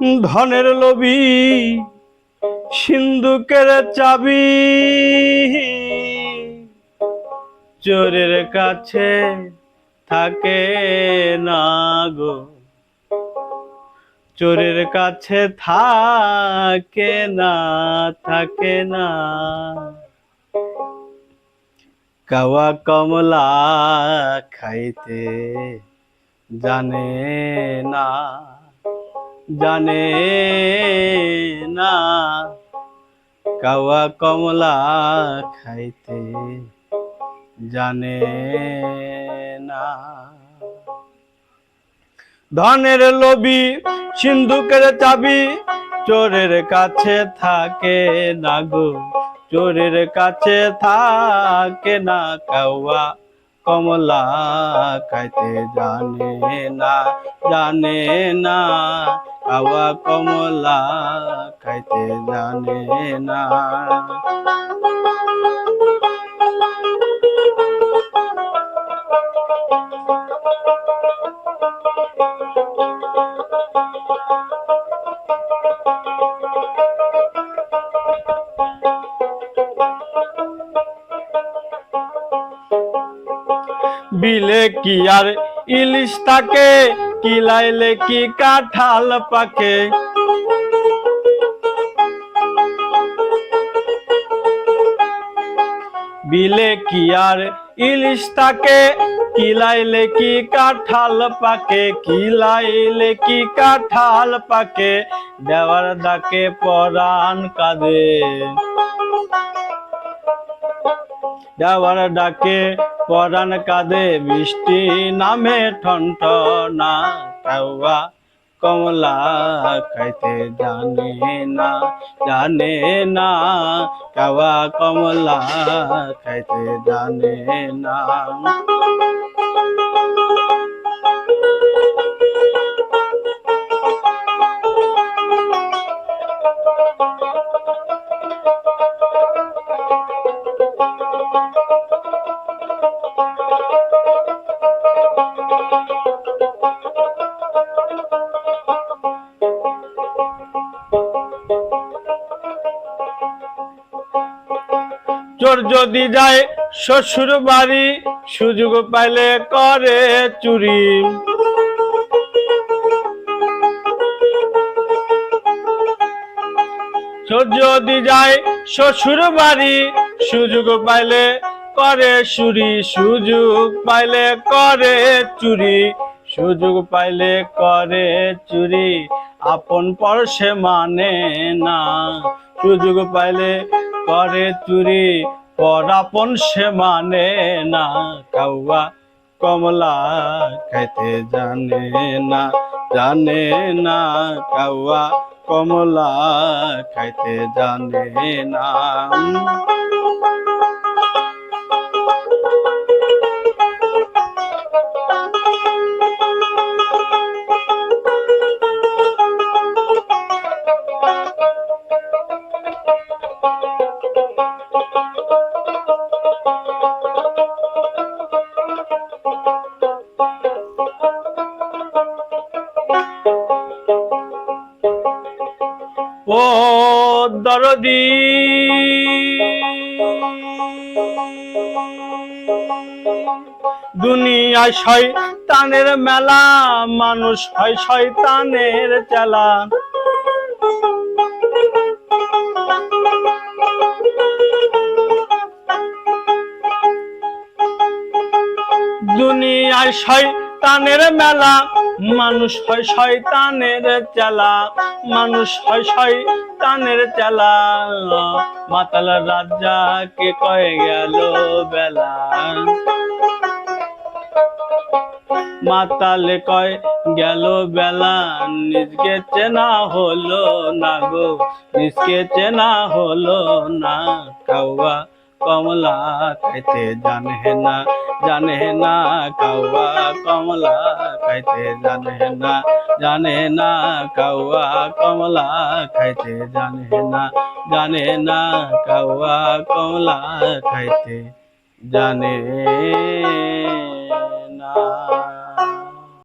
ধনের লোভী সিন্ধুকের চাবি চোরের কাছে থাকে না গো, চোরের কাছে থাকে না, থাকে না। কাওয়া কমলা খাইতে জানে না, জানে না। কাওয়া কমলা খাইতে জানে না। ধনের লোভী সিন্ধুকের চাবি চোরের কাছে থাকে না গো, চোরের কাছে থাকে না। কাওয়া কমলা খাইতে জানে না, জানে না। কাওয়া কমলা খাইতে জানে না। বিলে কি আর ইলিশ থাকে, কিলাইলে কি কাঁঠাল পাকে। বিলে কি আর ইলিশ থাকে, কিলাইলে কি কাঁঠাল পাকে, কিলাইলে কি কাঁঠাল পাকে। দেওয়ার ডাকে পরাণ কাঁদে, দেওয়ার ডাকে পরাণ কাঁদে। বৃষ্টি নামে ঠনঠনা, কাওয়া কমলা খাইতে জানে না, জানে না। কাওয়া কমলা খাইতে জানে না। চোর যদি যায় শ্বশুর বাড়ি, সুযোগ পাইলে করে চুরি। চোর যদি যায় শ্বশুর বাড়ি, সুযোগ পাইলে করে চুরি, সুযোগ পাইলে করে চুরি, সুযোগ পাইলে করে চুরি। আপন পর সে মানে না, সুযোগ পাইলে করে চুরি, পর আপন সে মানে না। কাওয়া কমলা খাইতে জানে না, জানে না। কাওয়া কমলা খাইতে জানে না। ও দরদি দুনিয়ায় শয়তানের মেলা, মানুষ হয় শয়তানের চেলা। দুনিয়ায় শয়তানের মেলা, মানুষ হয় শয়তানের চেলা, মানুষ হয় শয়তানের চেলা। মাতাল রাজাকে কয়ে গেল বেলা, মাতাল কয় গেল বেলা। নিজকে চেনা হলো না গো, নিজকে চেনা হলো না। কাওয়া কমলা খাইতে জানে না, জানে না। কাওয়া কমলা খাইতে জানে না, জানে না। কাওয়া কমলা খাইতে জানে না, জানে না। কাওয়া কমলা খাইতে জানে না।